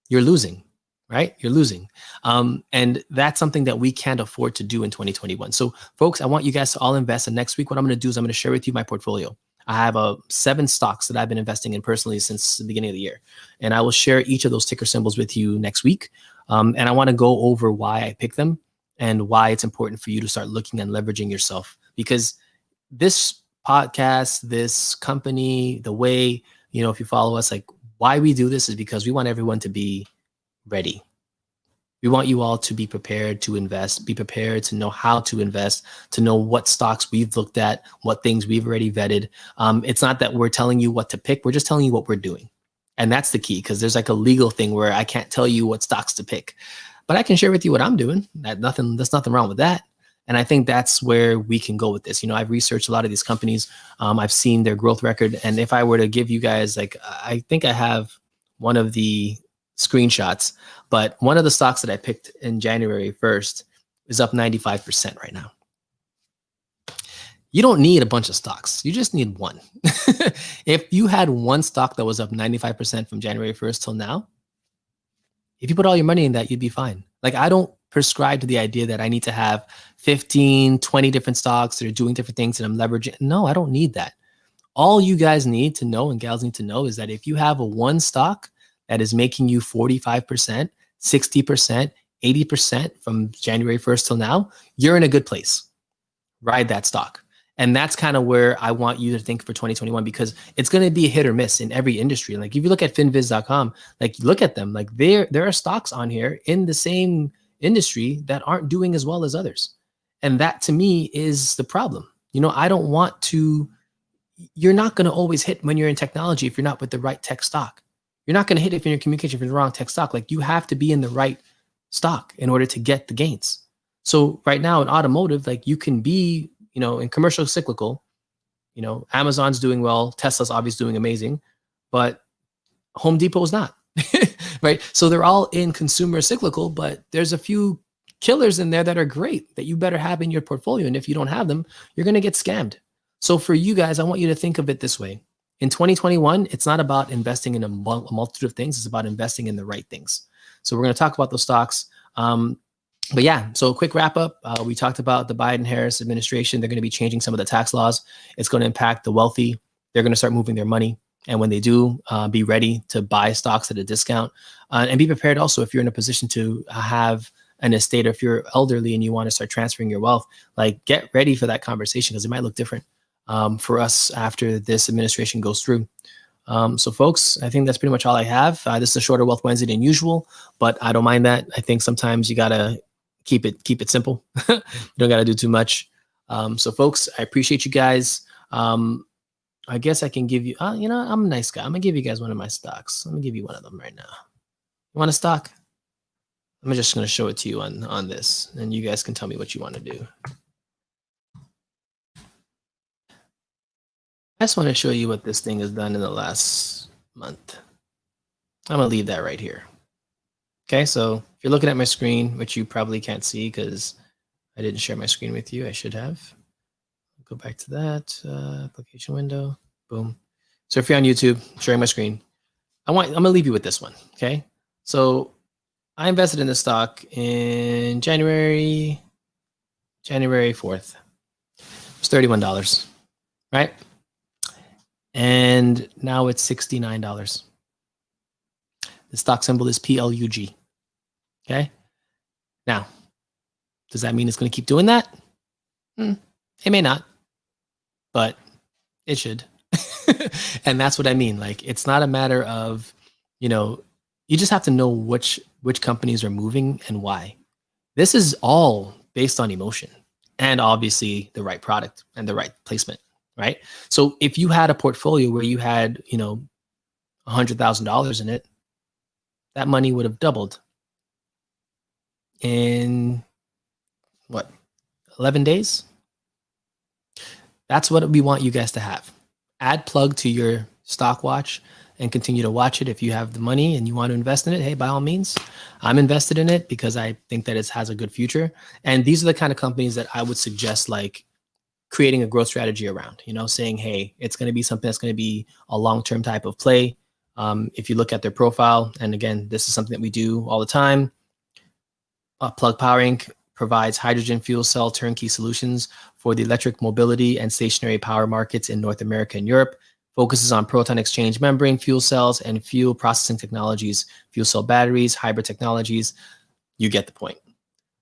you're losing, right? You're losing. And that's something that we can't afford to do in 2021. So folks, I want you guys to all invest. And next week, what I'm going to do is I'm going to share with you my portfolio. I have 7 stocks that I've been investing in personally since the beginning of the year. And I will share each of those ticker symbols with you next week. And I want to go over why I pick them and why it's important for you to start looking and leveraging yourself. Because this podcast, this company, the way, if you follow us, like why we do this is because we want everyone to be ready. We want you all to be prepared to invest, be prepared to know how to invest, to know what stocks we've looked at, what things we've already vetted. It's not that we're telling you what to pick. We're just telling you what we're doing. And that's the key, because there's like a legal thing where I can't tell you what stocks to pick, but I can share with you what I'm doing. There's nothing wrong with that. And I think that's where we can go with this. I've researched a lot of these companies. I've seen their growth record. And if I were to give you guys, I think I have one of the screenshots, but one of the stocks that I picked in January 1st is up 95% right now. You don't need a bunch of stocks. You just need one. If you had one stock that was up 95% from January 1st till now, if you put all your money in that, you'd be fine. Like, I don't prescribe to the idea that I need to have 15, 20 different stocks that are doing different things and I'm leveraging. No, I don't need that. All you guys need to know and gals need to know is that if you have a one stock that is making you 45%, 60%, 80% from January 1st till now, you're in a good place. Ride that stock. And that's kind of where I want you to think for 2021, because it's going to be a hit or miss in every industry. Like if you look at finviz.com, like look at them, like there are stocks on here in the same industry that aren't doing as well as others. And that to me is the problem. I don't want to, you're not going to always hit when you're in technology if you're not with the right tech stock. You're not going to hit if you're in communication if you're in the wrong tech stock. Like you have to be in the right stock in order to get the gains. So right now in automotive, like you can be, in commercial cyclical, Amazon's doing well, Tesla's obviously doing amazing, but Home Depot is not, right? So they're all in consumer cyclical, but there's a few killers in there that are great that you better have in your portfolio. And if you don't have them, you're going to get scammed. So for you guys, I want you to think of it this way. In 2021, it's not about investing in a multitude of things. It's about investing in the right things. So we're going to talk about those stocks. But yeah, so a quick wrap up. We talked about the Biden-Harris administration. They're going to be changing some of the tax laws. It's going to impact the wealthy. They're going to start moving their money. And when they do, be ready to buy stocks at a discount. And be prepared also if you're in a position to have an estate, or if you're elderly and you want to start transferring your wealth, like get ready for that conversation, because it might look different for us after this administration goes through. So folks, I think that's pretty much all I have. This is a shorter Wealth Wednesday than usual, but I don't mind that. I think sometimes you gotta keep it simple. You don't gotta do too much. So folks, I appreciate you guys. I guess I can give you, I'm a nice guy. I'm gonna give you guys one of my stocks. Let me give you one of them right now. You want a stock? I'm just gonna show it to you on this, and you guys can tell me what you want to do. I just want to show you what this thing has done in the last month. I'm gonna leave that right here. Okay, so if you're looking at my screen, which you probably can't see because I didn't share my screen with you, I should have. Go back to that application window. Boom. So if you're on YouTube, sharing my screen, I'm gonna leave you with this one. Okay, so I invested in this stock in January 4th. It's $31, right? And now it's $69. The stock symbol is PLUG. Okay. Now, does that mean it's going to keep doing that? It may not, but it should. And that's what I mean. Like, it's not a matter of, you just have to know which companies are moving and why. This is all based on emotion and obviously the right product and the right placement, right? So if you had a portfolio where you had, $100,000 in it, that money would have doubled in 11 days? That's what we want you guys to have. Add plug to your stock watch and continue to watch it. If you have the money and you want to invest in it, hey, by all means, I'm invested in it because I think that it has a good future. And these are the kind of companies that I would suggest, like, creating a growth strategy around, saying, hey, it's going to be something that's going to be a long-term type of play. If you look at their profile, and again, this is something that we do all the time. Plug Power Inc. provides hydrogen fuel cell turnkey solutions for the electric mobility and stationary power markets in North America and Europe. Focuses on proton exchange membrane fuel cells and fuel processing technologies, fuel cell batteries, hybrid technologies. You get the point.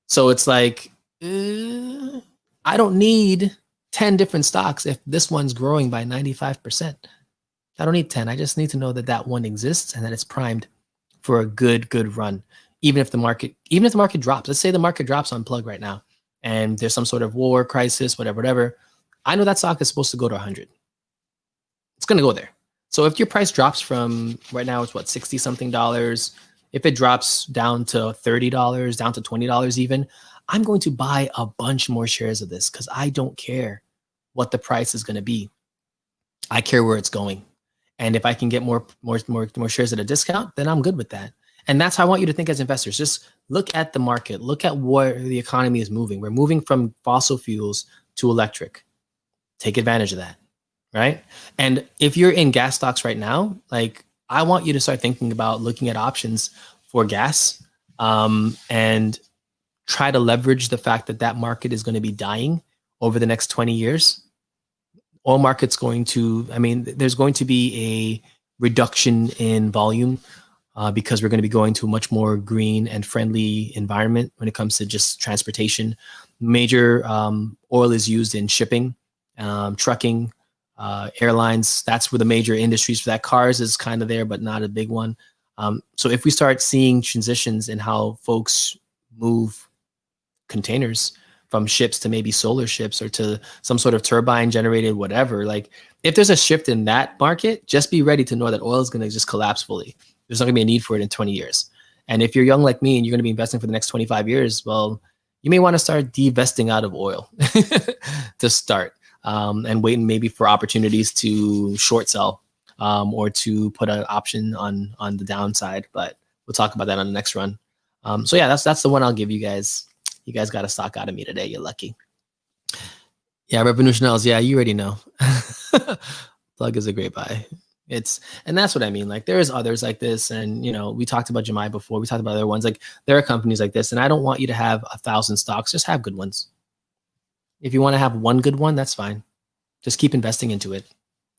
So it's like, I don't need 10 different stocks if this one's growing by 95%. I don't need 10. I just need to know that that one exists and that it's primed for a good run. Even if the market drops, let's say the market drops on Plug right now and there's some sort of war, crisis, whatever. I know that stock is supposed to go to 100. It's going to go there. So if your price drops from right now, it's 60 something dollars. If it drops down to $30, down to $20 even, I'm going to buy a bunch more shares of this because I don't care what the price is going to be. I care where it's going. And if I can get more shares at a discount, then I'm good with that. And that's how I want you to think as investors. Just look at the market. Look at where the economy is moving. We're moving from fossil fuels to electric. Take advantage of that, right? And if you're in gas stocks right now, like, I want you to start thinking about looking at options for gas and try to leverage the fact that that market is going to be dying over the next 20 years. Oil market's there's going to be a reduction in volume because we're going to be going to a much more green and friendly environment when it comes to just transportation. Major oil is used in shipping, trucking, airlines. That's where the major industries for that. Cars is kind of there, but not a big one. So if we start seeing transitions in how folks move containers from ships to maybe solar ships or to some sort of turbine generated whatever, like, if there's a shift in that market, just be ready to know that oil is going to just collapse fully. There's not going to be a need for it in 20 years. And if you're young like me and you're going to be investing for the next 25 years, well, you may want to start divesting out of oil to start and waiting maybe for opportunities to short sell or to put an option on the downside. But we'll talk about that on the next run. So yeah, that's the one I'll give you guys. You guys got a stock out of me today. You're lucky. Yeah, Revolutionals. Yeah, you already know. Plug is a great buy. And that's what I mean. Like, there's others like this, and we talked about Jemai before. We talked about other ones. Like, there are companies like this, and I don't want you to have 1,000 stocks. Just have good ones. If you want to have one good one, that's fine. Just keep investing into it.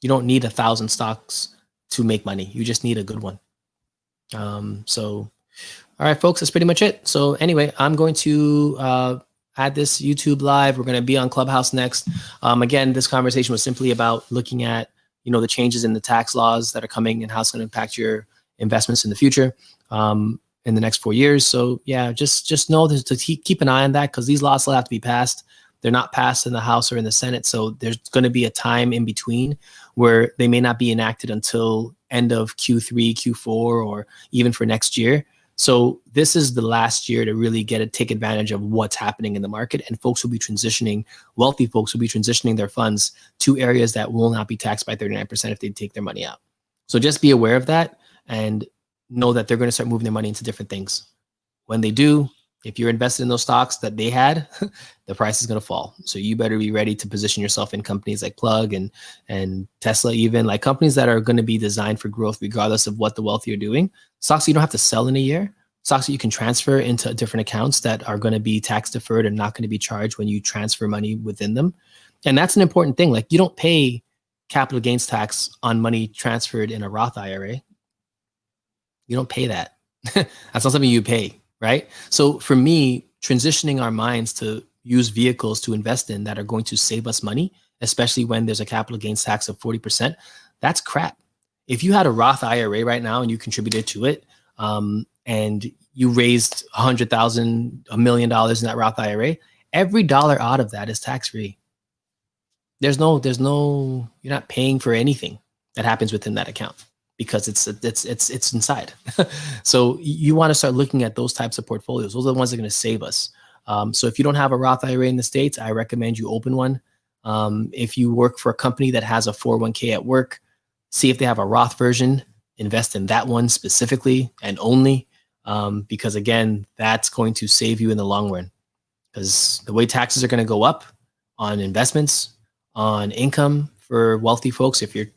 You don't need 1,000 stocks to make money. You just need a good one. All right, folks, that's pretty much it. So anyway, I'm going to add this YouTube live. We're going to be on Clubhouse next. Again, this conversation was simply about looking at, the changes in the tax laws that are coming and how it's going to impact your investments in the future, in the next 4 years. So yeah, just know to keep an eye on that, because these laws still have to be passed. They're not passed in the House or in the Senate. So there's going to be a time in between where they may not be enacted until end of Q3, Q4, or even for next year. So this is the last year to really take advantage of what's happening in the market, and folks will be transitioning, wealthy folks will be transitioning their funds to areas that will not be taxed by 39% if they take their money out. So just be aware of that and know that they're going to start moving their money into different things. When they do, if you're invested in those stocks that they had, the price is going to fall. So you better be ready to position yourself in companies like Plug and Tesla, even like companies that are going to be designed for growth, regardless of what the wealthy are doing. Stocks you don't have to sell in a year, stocks that you can transfer into different accounts that are going to be tax deferred and not going to be charged when you transfer money within them. And that's an important thing. Like, you don't pay capital gains tax on money transferred in a Roth IRA. You don't pay that. That's not something you pay, right? So for me, transitioning our minds to use vehicles to invest in that are going to save us money, especially when there's a capital gains tax of 40%, that's crap. If you had a Roth IRA right now and you contributed to it, and you raised $100,000, $1 million in that Roth IRA, every dollar out of that is tax-free. There's no, you're not paying for anything that happens within that account, because it's inside. So you want to start looking at those types of portfolios. Those are the ones that are going to save us. So if you don't have a Roth IRA in the States, I recommend you open one. If you work for a company that has a 401k at work, see if they have a Roth version, invest in that one specifically and only, because again, that's going to save you in the long run, because the way taxes are going to go up on investments, on income for wealthy folks. If you're,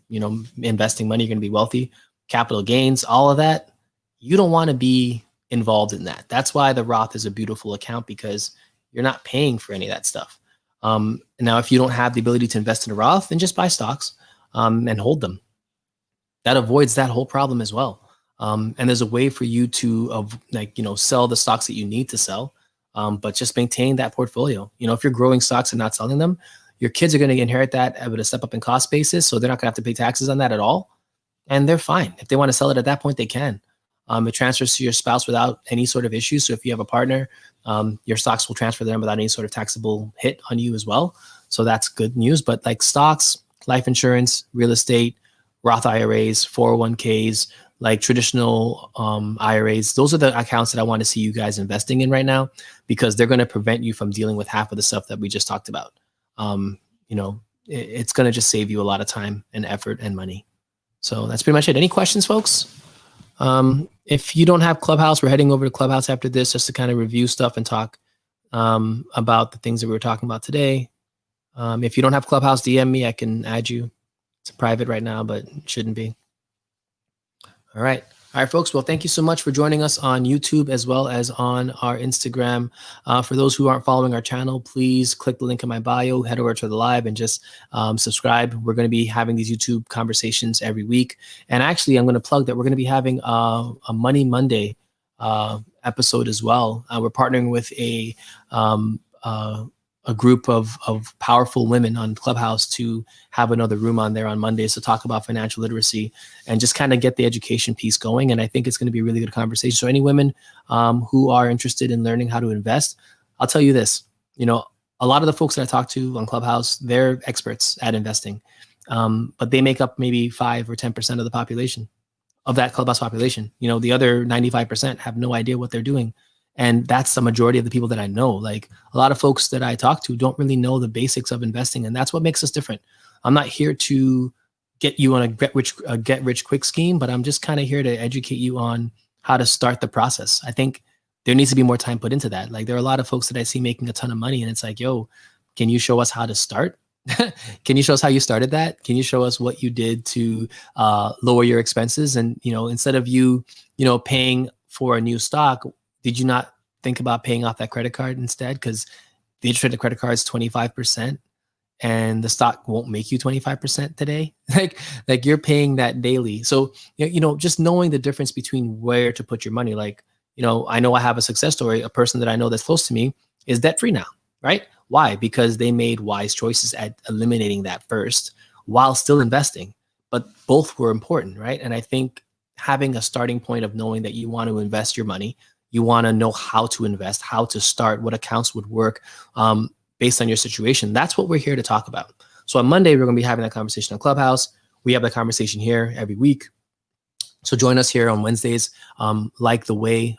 investing money, you're going to be wealthy, capital gains, all of that. You don't want to be involved in that. That's why the Roth is a beautiful account, because you're not paying for any of that stuff. Now, if you don't have the ability to invest in a Roth, then just buy stocks, and hold them. That avoids that whole problem as well. And there's a way for you to sell the stocks that you need to sell, but just maintain that portfolio. If you're growing stocks and not selling them, your kids are going to inherit that at a step up in cost basis. So they're not going to have to pay taxes on that at all. And they're fine. If they want to sell it at that point, they can. It transfers to your spouse without any sort of issue. So if you have a partner, your stocks will transfer to them without any sort of taxable hit on you as well. So that's good news. But like stocks, life insurance, real estate, Roth IRAs, 401ks, like traditional IRAs, those are the accounts that I want to see you guys investing in right now, because they're going to prevent you from dealing with half of the stuff that we just talked about. It's going to just save you a lot of time and effort and money. So that's pretty much it. Any questions, folks? If you don't have Clubhouse, we're heading over to Clubhouse after this just to kind of review stuff and talk about the things that we were talking about today. If you don't have Clubhouse, DM me. I can add you. It's private right now, but it shouldn't be. All right. All right, folks. Well, thank you so much for joining us on YouTube as well as on our Instagram. For those who aren't following our channel, please click the link in my bio, head over to the live and just subscribe. We're going to be having these YouTube conversations every week. And actually, I'm going to plug that we're going to be having a Money Monday episode as well. We're partnering with a group of powerful women on Clubhouse to have another room on there on Mondays to talk about financial literacy and just kind of get the education piece going. And I think it's going to be a really good conversation. So any women who are interested in learning how to invest, I'll tell you this, a lot of the folks that I talk to on Clubhouse, they're experts at investing, but they make up maybe 5 or 10% of the population, of that Clubhouse population. The other 95% have no idea what they're doing. And that's the majority of the people that I know. Like a lot of folks that I talk to don't really know the basics of investing. And that's what makes us different. I'm not here to get you on a get rich quick scheme, but I'm just kind of here to educate you on how to start the process. I think there needs to be more time put into that. Like there are a lot of folks that I see making a ton of money and it's like, yo, can you show us how to start? Can you show us how you started that? Can you show us what you did to lower your expenses? And, instead of you paying for a new stock, did you not think about paying off that credit card instead? Because the interest rate of the credit card is 25% and the stock won't make you 25% today. like you're paying that daily. So, just knowing the difference between where to put your money. Like, I know I have a success story. A person that I know that's close to me is debt free now, right? Why? Because they made wise choices at eliminating that first while still investing. but both were important, right? And I think having a starting point of knowing that you want to invest your money, you want to know how to invest, how to start, what accounts would work based on your situation. That's what we're here to talk about. So on Monday, we're going to be having that conversation on Clubhouse. We have that conversation here every week. So join us here on Wednesdays, like the way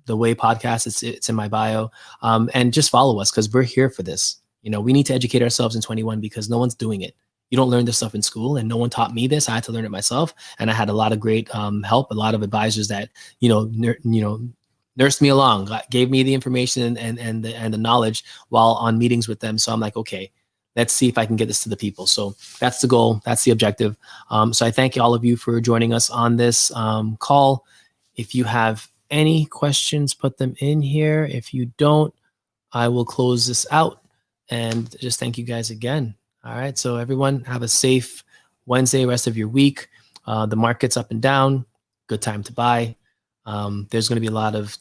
podcast. It's in my bio, and just follow us because we're here for this. We need to educate ourselves in 21 because no one's doing it. You don't learn this stuff in school, and no one taught me this. I had to learn it myself, and I had a lot of great help, a lot of advisors that nursed me along, gave me the information and the knowledge while on meetings with them. So I'm like, okay, let's see if I can get this to the people. So that's the goal. That's the objective. So I thank all of you for joining us on this call. If you have any questions, put them in here. If you don't, I will close this out and just thank you guys again. All right. So everyone have a safe Wednesday, rest of your week. The market's up and down. Good time to buy. There's going to be a lot of,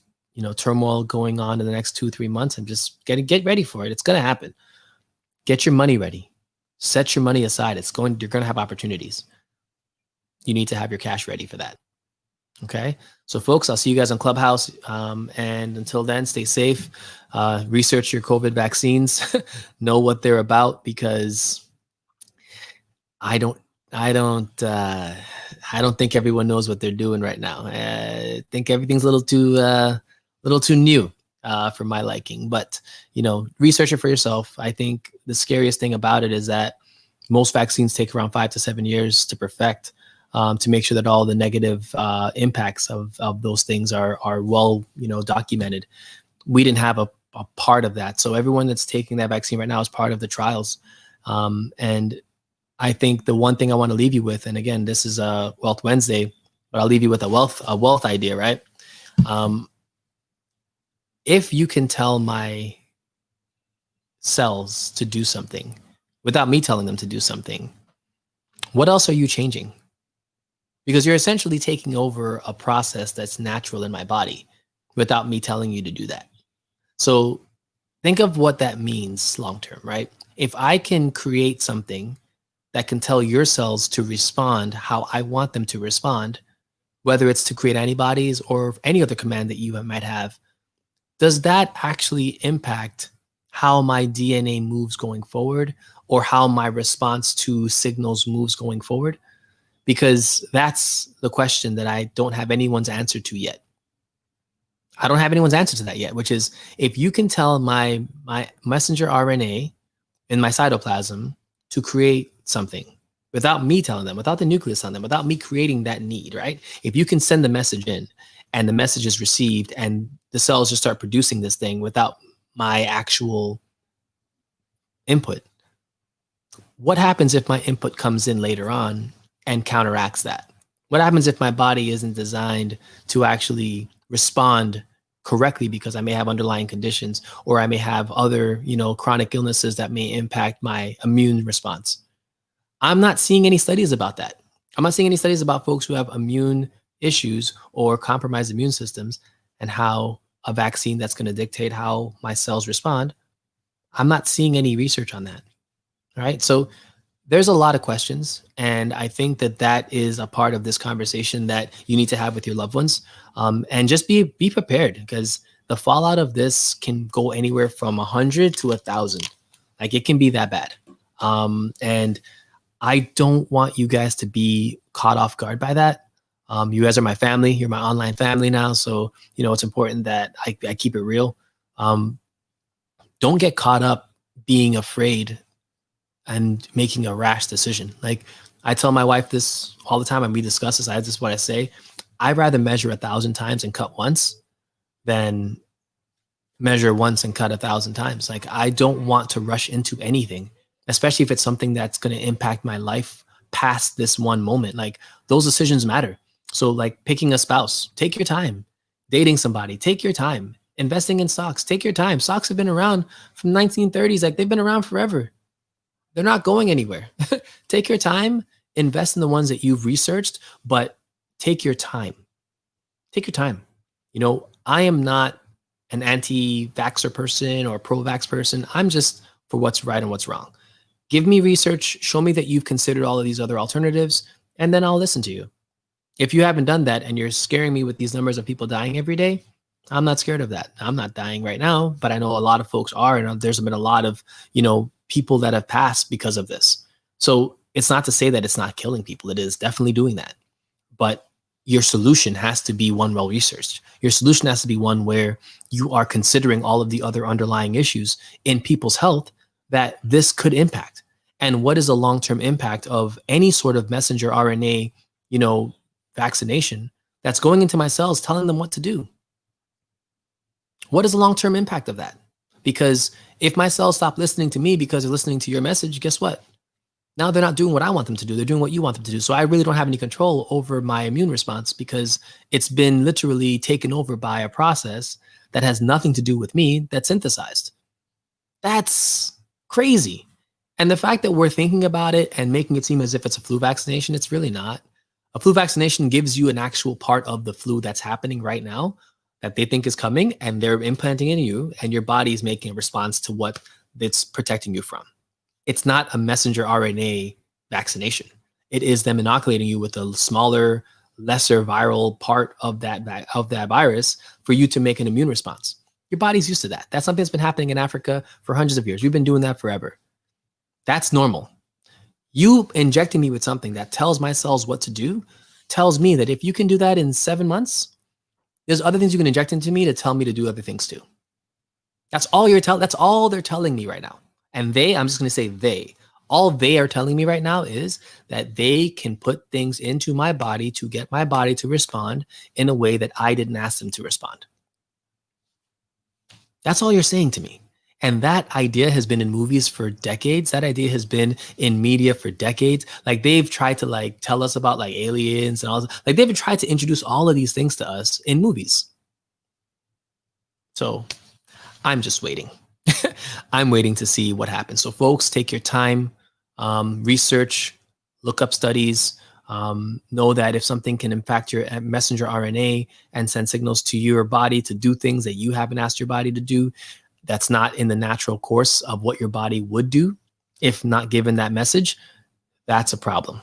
turmoil going on in the next 2-3 months, and just get ready for it. It's going to happen. Get your money ready. Set your money aside. You're going to have opportunities. You need to have your cash ready for that. Okay. So folks, I'll see you guys on Clubhouse. And until then, stay safe. Research your COVID vaccines. Know what they're about, because I don't think everyone knows what they're doing right now. I think everything's a little too new for my liking. But research it for yourself. I think the scariest thing about it is that most vaccines take around 5 to 7 years to perfect, to make sure that all the negative impacts of those things are well documented. We didn't have a part of that. So everyone that's taking that vaccine right now is part of the trials. And I think the one thing I want to leave you with, and again, this is a Wealth Wednesday, but I'll leave you with a wealth idea, right? If you can tell my cells to do something without me telling them to do something, what else are you changing? Because you're essentially taking over a process that's natural in my body without me telling you to do that. So think of what that means long-term, right? If I can create something that can tell your cells to respond how I want them to respond, whether it's to create antibodies or any other command that you might have, does that actually impact how my DNA moves going forward, or how my response to signals moves going forward? Because that's the question that I don't have anyone's answer to yet. I don't have anyone's answer to that yet, which is, if you can tell my messenger RNA in my cytoplasm to create something without me telling them, without the nucleus on them, without me creating that need, right? If you can send the message in and the message is received and the cells just start producing this thing without my actual input, what happens if my input comes in later on and counteracts that? What happens if my body isn't designed to actually respond correctly because I may have underlying conditions, or I may have other, chronic illnesses that may impact my immune response? I'm not seeing any studies about that. I'm not seeing any studies about folks who have immune issues or compromised immune systems and how a vaccine that's going to dictate how my cells respond. I'm not seeing any research on that. All right. So there's a lot of questions, and I think that is a part of this conversation that you need to have with your loved ones, and just be prepared, because the fallout of this can go anywhere from 100 to 1,000. Like, it can be that bad. And I don't want you guys to be caught off guard by that. You guys are my family. You're my online family now. So, it's important that I keep it real. Don't get caught up being afraid and making a rash decision. Like, I tell my wife this all the time, and we discuss this. This is what I say. I'd rather measure 1,000 times and cut once than measure once and cut 1,000 times. Like, I don't want to rush into anything, especially if it's something that's going to impact my life past this one moment. Like, those decisions matter. So, like, picking a spouse, take your time. Dating somebody, take your time. Investing in stocks, take your time. Stocks have been around from 1930s. Like, they've been around forever. They're not going anywhere. Take your time, invest in the ones that you've researched, but take your time. Take your time. I am not an anti-vaxxer person or pro-vax person. I'm just for what's right and what's wrong. Give me research. Show me that you've considered all of these other alternatives. and then I'll listen to you. If you haven't done that and you're scaring me with these numbers of people dying every day, I'm not scared of that. I'm not dying right now, but I know a lot of folks are, and there's been a lot of, people that have passed because of this. So it's not to say that it's not killing people. It is definitely doing that. But your solution has to be one well researched. Your solution has to be one where you are considering all of the other underlying issues in people's health that this could impact. And what is the long-term impact of any sort of messenger RNA, vaccination that's going into my cells telling them what to do? What is the long-term impact of that? Because if my cells stop listening to me because they're listening to your message, guess what? Now they're not doing what I want them to do. They're doing what you want them to do. So I really don't have any control over my immune response because it's been literally taken over by a process that has nothing to do with me that's synthesized. That's crazy. And the fact that we're thinking about it and making it seem as if it's a flu vaccination, it's really not. A flu vaccination gives you an actual part of the flu that's happening right now that they think is coming, and they're implanting in you, and your body is making a response to what it's protecting you from. It's not a messenger RNA vaccination. It is them inoculating you with a smaller, lesser viral part of that virus for you to make an immune response. Your body's used to that. That's something that's been happening in Africa for hundreds of years. We've been doing that forever. That's normal. You injecting me with something that tells my cells what to do tells me that if you can do that in 7 months, there's other things you can inject into me to tell me to do other things too. That's all they're telling me right now. And I'm just going to say all they are telling me right now is that they can put things into my body to get my body to respond in a way that I didn't ask them to respond. That's all you're saying to me. And that idea has been in movies for decades. That idea has been in media for decades. Like they've tried to tell us about aliens and all this. Like they've tried to introduce all of these things to us in movies. So I'm just waiting. I'm waiting to see what happens. So folks, take your time, research, look up studies, know that if something can impact your messenger RNA and send signals to your body to do things that you haven't asked your body to do, that's not in the natural course of what your body would do, if not given that message, that's a problem.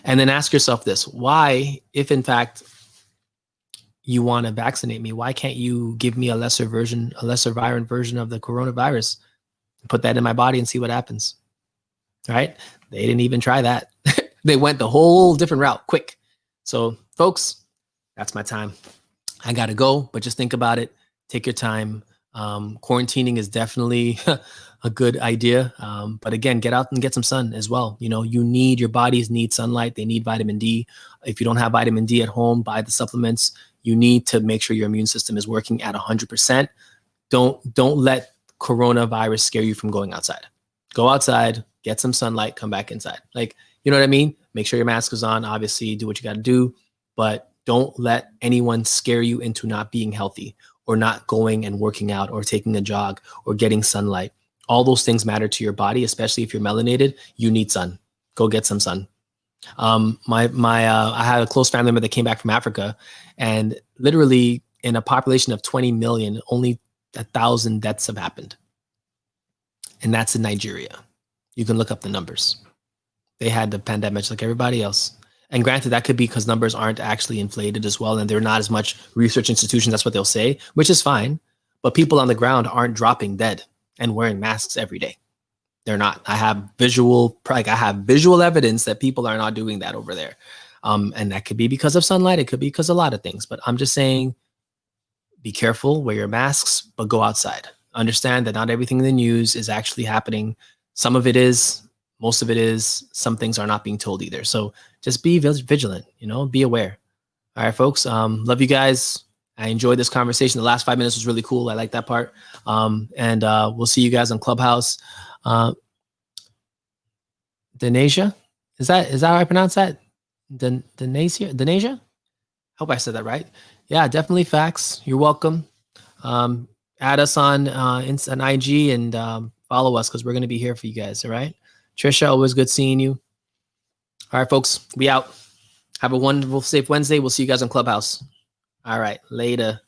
And then ask yourself this: why, if in fact you want to vaccinate me, why can't you give me a lesser virulent version of the coronavirus, put that in my body and see what happens? Right? They didn't even try that. They went the whole different route, quick. So folks, that's my time. I got to go, but just think about it. Take your time. Quarantining is definitely a good idea. But again, get out and get some sun as well. Your bodies need sunlight. They need vitamin D. If you don't have vitamin D at home, buy the supplements. You need to make sure your immune system is working at 100%. Don't let coronavirus scare you from going outside. Go outside, get some sunlight, come back inside. You know what I mean? Make sure your mask is on. Obviously, do what you got to do, but don't let anyone scare you into not being healthy or not going and working out or taking a jog or getting sunlight. All those things matter to your body, especially if you're melanated. You need sun. Go get some sun. I had a close family member that came back from Africa, and literally in a population of 20 million, only 1,000 deaths have happened. And that's in Nigeria. You can look up the numbers. They had the pandemic like everybody else. And granted, that could be because numbers aren't actually inflated as well, and they're not as much research institutions. That's what they'll say, which is fine. But people on the ground aren't dropping dead and wearing masks every day. They're not. I have visual evidence that people are not doing that over there. And that could be because of sunlight. It could be because of a lot of things. But I'm just saying, be careful, wear your masks, but go outside. Understand that not everything in the news is actually happening. Some of it is, most of it is, some things are not being told either. So just be vigilant, be aware. All right, folks. Love you guys. I enjoyed this conversation. The last 5 minutes was really cool. I like that part. And we'll see you guys on Clubhouse. Denasia? Is that how I pronounce that? Denasia? Hope I said that right. Yeah, definitely facts. You're welcome. Add us on IG and follow us because we're going to be here for you guys. All right. Trisha, always good seeing you. All right, folks. We out. Have a wonderful, safe Wednesday. We'll see you guys on Clubhouse. All right. Later.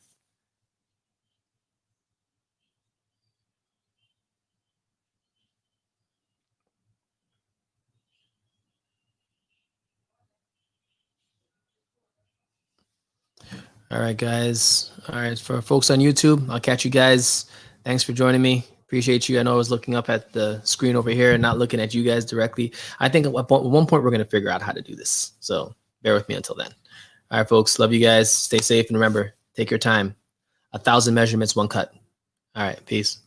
All right, guys. All right, for folks on YouTube, I'll catch you guys. Thanks for joining me. Appreciate you. I know I was looking up at the screen over here and not looking at you guys directly. I think at one point we're going to figure out how to do this. So bear with me until then. All right, folks. Love you guys. Stay safe. And remember, take your time. 1,000 measurements, one cut. All right. Peace.